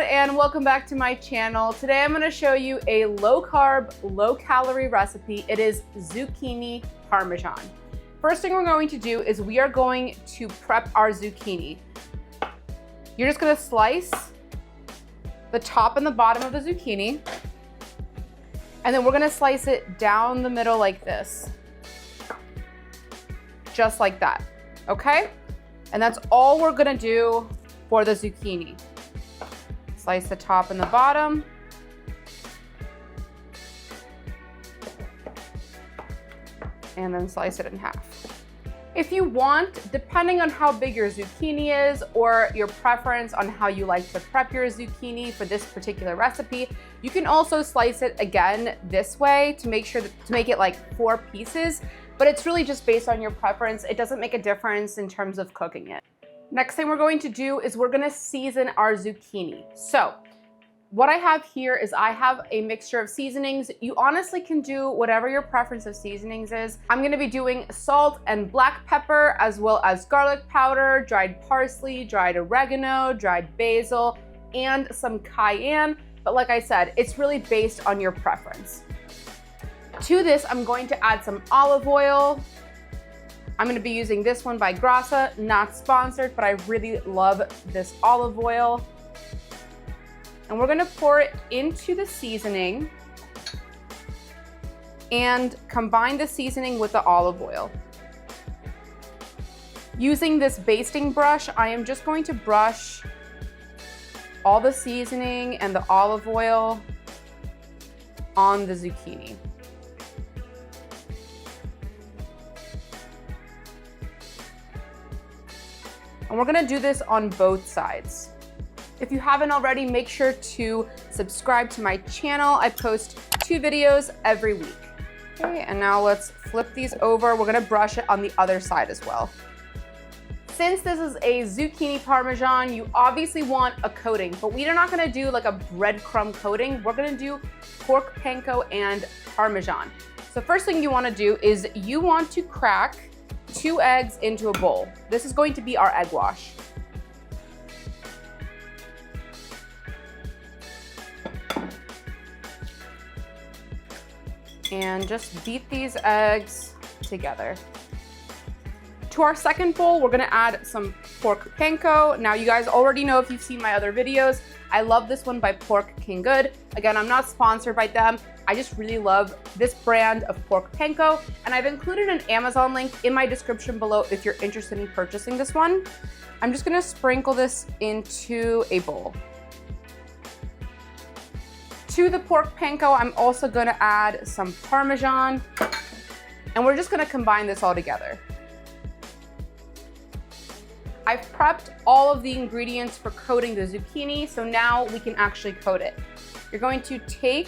and welcome back to my channel. Today I'm going to show you a low carb, low calorie recipe. It is zucchini parmesan. First thing we're going to do is we are going to prep our zucchini. You're just going to slice the top and the bottom of the zucchini, and then we're going to slice it down the middle like this. Just like that, okay? And that's all we're going to do for the zucchini. Slice the top and the bottom. And then slice it in half. If you want, depending on how big your zucchini is or your preference on how you like to prep your zucchini for this particular recipe, you can also slice it again this way to make it like 4 pieces, but it's really just based on your preference. It doesn't make a difference in terms of cooking it. Next thing we're going to do is we're gonna season our zucchini. So what I have here is I have a mixture of seasonings. You honestly can do whatever your preference of seasonings is. I'm gonna be doing salt and black pepper, as well as garlic powder, dried parsley, dried oregano, dried basil, and some cayenne. But like I said, it's really based on your preference. To this, I'm going to add some olive oil. I'm gonna be using this one by Grasa, not sponsored, but I really love this olive oil. And we're gonna pour it into the seasoning and combine the seasoning with the olive oil. Using this basting brush, I am just going to brush all the seasoning and the olive oil on the zucchini. And we're gonna do this on both sides. If you haven't already, make sure to subscribe to my channel. I post 2 videos every week. Okay, and now let's flip these over. We're gonna brush it on the other side as well. Since this is a zucchini parmesan, you obviously want a coating, but we are not gonna do like a breadcrumb coating. We're gonna do pork panko and parmesan. So first thing you wanna do is you want to crack 2 eggs into a bowl. This is going to be our egg wash. And just beat these eggs together. To our second bowl, we're gonna add some pork panko. Now you guys already know if you've seen my other videos, I love this one by Pork King Good. Again, I'm not sponsored by them. I just really love this brand of pork panko, and I've included an Amazon link in my description below if you're interested in purchasing this one. I'm just gonna sprinkle this into a bowl. To the pork panko, I'm also gonna add some Parmesan, and we're just gonna combine this all together. I've prepped all of the ingredients for coating the zucchini, so now we can actually coat it. You're going to take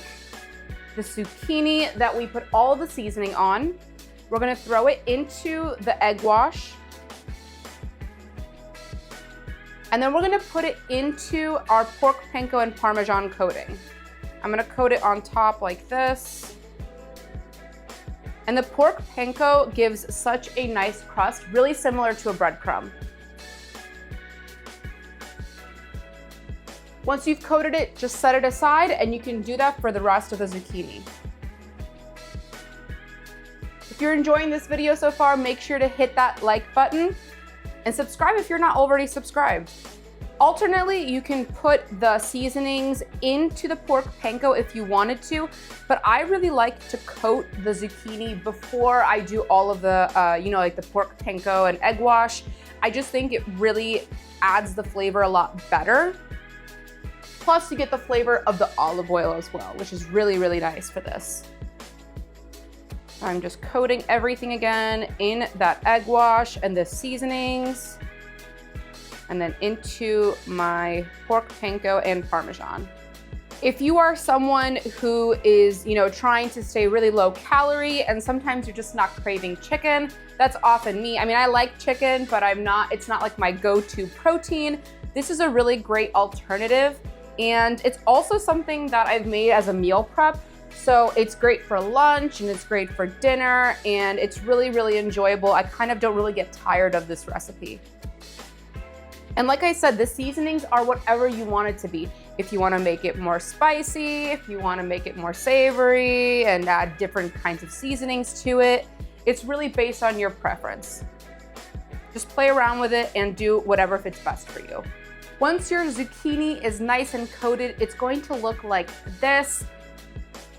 the zucchini that we put all the seasoning on. We're gonna throw it into the egg wash. And then we're gonna put it into our pork panko and Parmesan coating. I'm gonna coat it on top like this. And the pork panko gives such a nice crust, really similar to a breadcrumb. Once you've coated it, just set it aside, and you can do that for the rest of the zucchini. If you're enjoying this video so far, make sure to hit that like button and subscribe if you're not already subscribed. Alternately, you can put the seasonings into the pork panko if you wanted to, but I really like to coat the zucchini before I do all of the, like the pork panko and egg wash. I just think it really adds the flavor a lot better. Plus, you get the flavor of the olive oil as well, which is really, really nice for this. I'm just coating everything again in that egg wash and the seasonings, and then into my pork panko and Parmesan. If you are someone who is, trying to stay really low calorie and sometimes you're just not craving chicken, that's often me. I mean, I like chicken, but it's not like my go-to protein. This is a really great alternative. And it's also something that I've made as a meal prep. So it's great for lunch and it's great for dinner, and it's really, really enjoyable. I kind of don't really get tired of this recipe. And like I said, the seasonings are whatever you want it to be. If you want to make it more spicy, if you want to make it more savory and add different kinds of seasonings to it, it's really based on your preference. Just play around with it and do whatever fits best for you. Once your zucchini is nice and coated, it's going to look like this.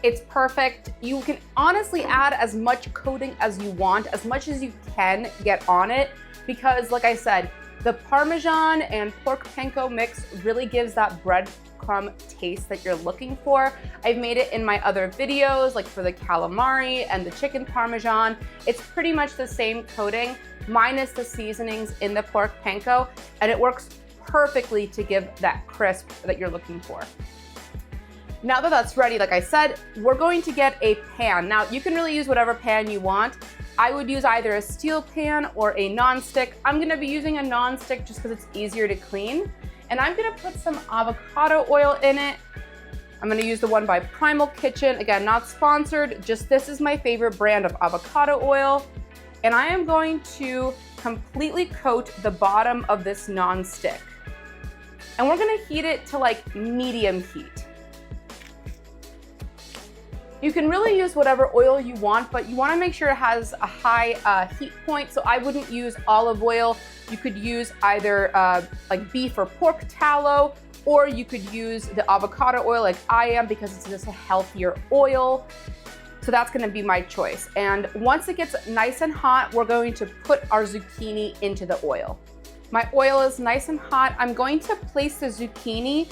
It's perfect. You can honestly add as much coating as you want, as much as you can get on it, because like I said, the Parmesan and pork panko mix really gives that breadcrumb taste that you're looking for. I've made it in my other videos, like for the calamari and the chicken Parmesan. It's pretty much the same coating, minus the seasonings in the pork panko, and it works perfectly to give that crisp that you're looking for. Now that that's ready, like I said, we're going to get a pan. Now you can really use whatever pan you want. I would use either a steel pan or a nonstick. I'm gonna be using a nonstick just because it's easier to clean. And I'm gonna put some avocado oil in it. I'm gonna use the one by Primal Kitchen. Again, not sponsored, just this is my favorite brand of avocado oil. And I am going to completely coat the bottom of this nonstick. And we're gonna heat it to like medium heat. You can really use whatever oil you want, but you want to make sure it has a high heat point. So I wouldn't use olive oil. You could use either like beef or pork tallow, or you could use the avocado oil like I am because it's just a healthier oil. So that's going to be my choice. And once it gets nice and hot, we're going to put our zucchini into the oil. My oil is nice and hot. I'm going to place the zucchini,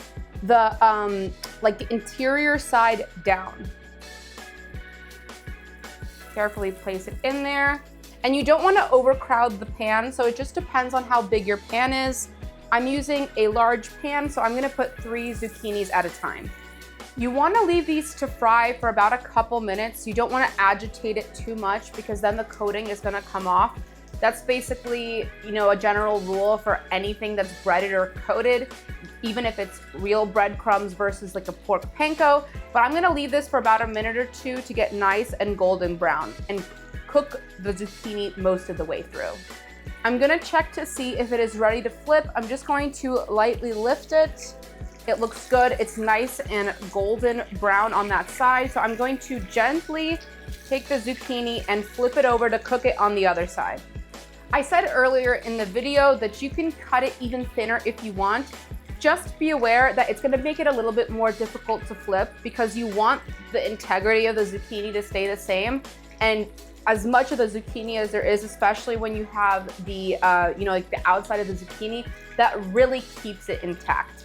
like the interior side down. Carefully place it in there. And you don't want to overcrowd the pan, so it just depends on how big your pan is. I'm using a large pan, so I'm going to put 3 zucchinis at a time. You want to leave these to fry for about a couple minutes. You don't want to agitate it too much because then the coating is going to come off. That's basically, a general rule for anything that's breaded or coated, even if it's real breadcrumbs versus like a pork panko. But I'm gonna leave this for about a minute or 2 to get nice and golden brown and cook the zucchini most of the way through. I'm gonna check to see if it is ready to flip. I'm just going to lightly lift it. It looks good. It's nice and golden brown on that side. So I'm going to gently take the zucchini and flip it over to cook it on the other side. I said earlier in the video that you can cut it even thinner if you want. Just be aware that it's gonna make it a little bbit more difficult to flip because you want the integrity of the zucchini to stay the same. And as much of the zucchini as there is, especially when you have the, like the outside of the zucchini, that really keeps it intact.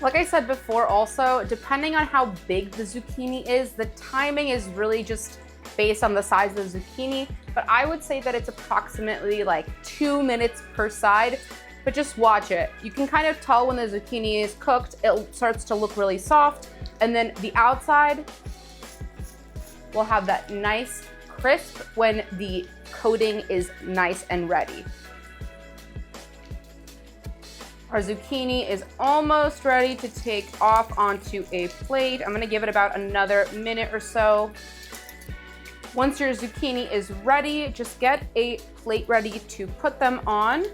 Like I said before also, depending on how big the zucchini is, the timing is really just based on the size of the zucchini, but I would say that it's approximately like 2 minutes per side, but just watch it. You can kind of tell when the zucchini is cooked, it starts to look really soft, and then the outside will have that nice crisp when the coating is nice and ready. Our zucchini is almost ready to take off onto a plate. I'm gonna give it about another minute or so. Once your zucchini is ready, just get a plate ready to put them on.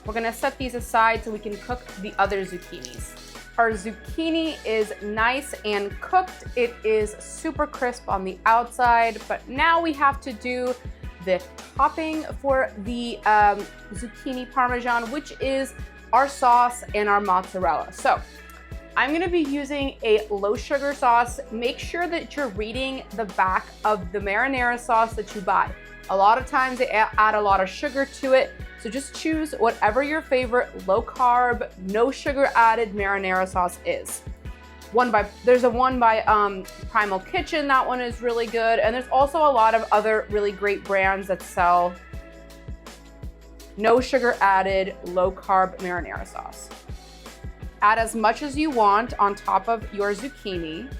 We're gonna set these aside so we can cook the other zucchinis. Our zucchini is nice and cooked. It is super crisp on the outside, but now we have to do the topping for the zucchini Parmesan, which is our sauce and our mozzarella. So I'm gonna be using a low sugar sauce. Make sure that you're reading the back of the marinara sauce that you buy. A lot of times they add a lot of sugar to it, so just choose whatever your favorite low carb, no sugar added marinara sauce is. There's a one by Primal Kitchen, that one is really good, and there's also a lot of other really great brands that sell no sugar added, low carb marinara sauce. Add as much as you want on top of your zucchini.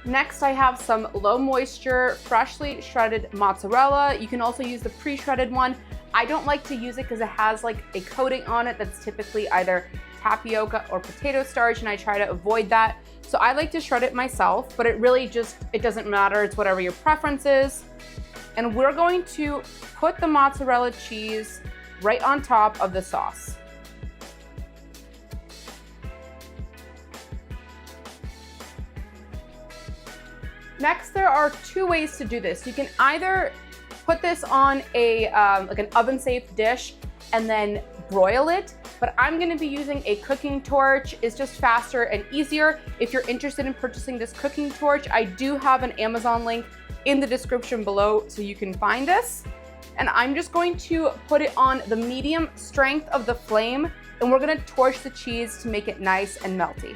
Next, I have some low moisture, freshly shredded mozzarella. You can also use the pre-shredded one. I don't like to use it because it has like a coating on it that's typically either tapioca or potato starch, and I try to avoid that. So I like to shred it myself, but it doesn't matter. It's whatever your preference is. And we're going to put the mozzarella cheese right on top of the sauce. Next, there are two ways to do this. You can either put this on a like an oven-safe dish and then broil it, but I'm gonna be using a cooking torch. It's just faster and easier. If you're interested in purchasing this cooking torch, I do have an Amazon link in the description below so you can find this. And I'm just going to put it on the medium strength of the flame, and we're gonna torch the cheese to make it nice and melty.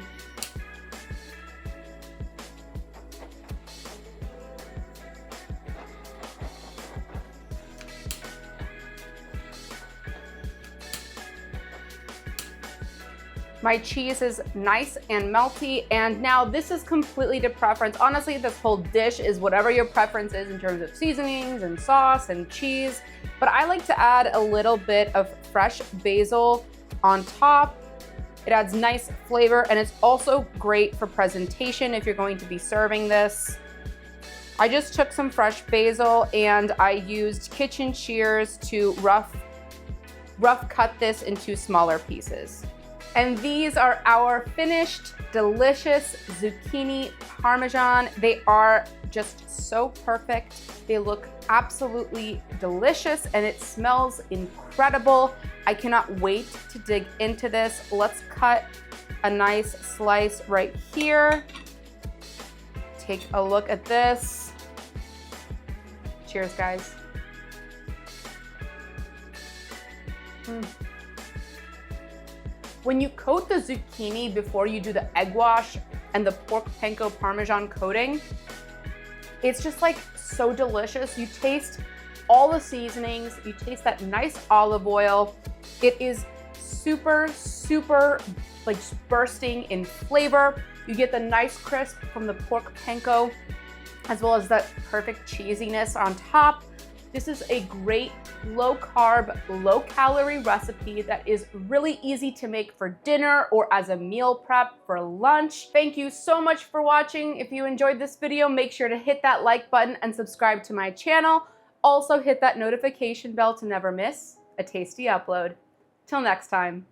My cheese is nice and melty, and now this is completely to preference. Honestly, this whole dish is whatever your preference is in terms of seasonings and sauce and cheese, but I like to add a little bit of fresh basil on top. It adds nice flavor, and it's also great for presentation if you're going to be serving this. I just took some fresh basil and I used kitchen shears to rough cut this into smaller pieces. And these are our finished, delicious zucchini parmesan. They are just so perfect. They look absolutely delicious and it smells incredible. I cannot wait to dig into this. Let's cut a nice slice right here. Take a look at this. Cheers, guys. When you coat the zucchini before you do the egg wash and the pork panko parmesan coating, it's just like so delicious. You taste all the seasonings, you taste that nice olive oil. It is super, super like bursting in flavor. You get the nice crisp from the pork panko, as well as that perfect cheesiness on top. This is a great low carb, low calorie recipe that is really easy to make for dinner or as a meal prep for lunch. Thank you so much for watching. If you enjoyed this video, make sure to hit that like button and subscribe to my channel. Also hit that notification bell to never miss a tasty upload. Till next time.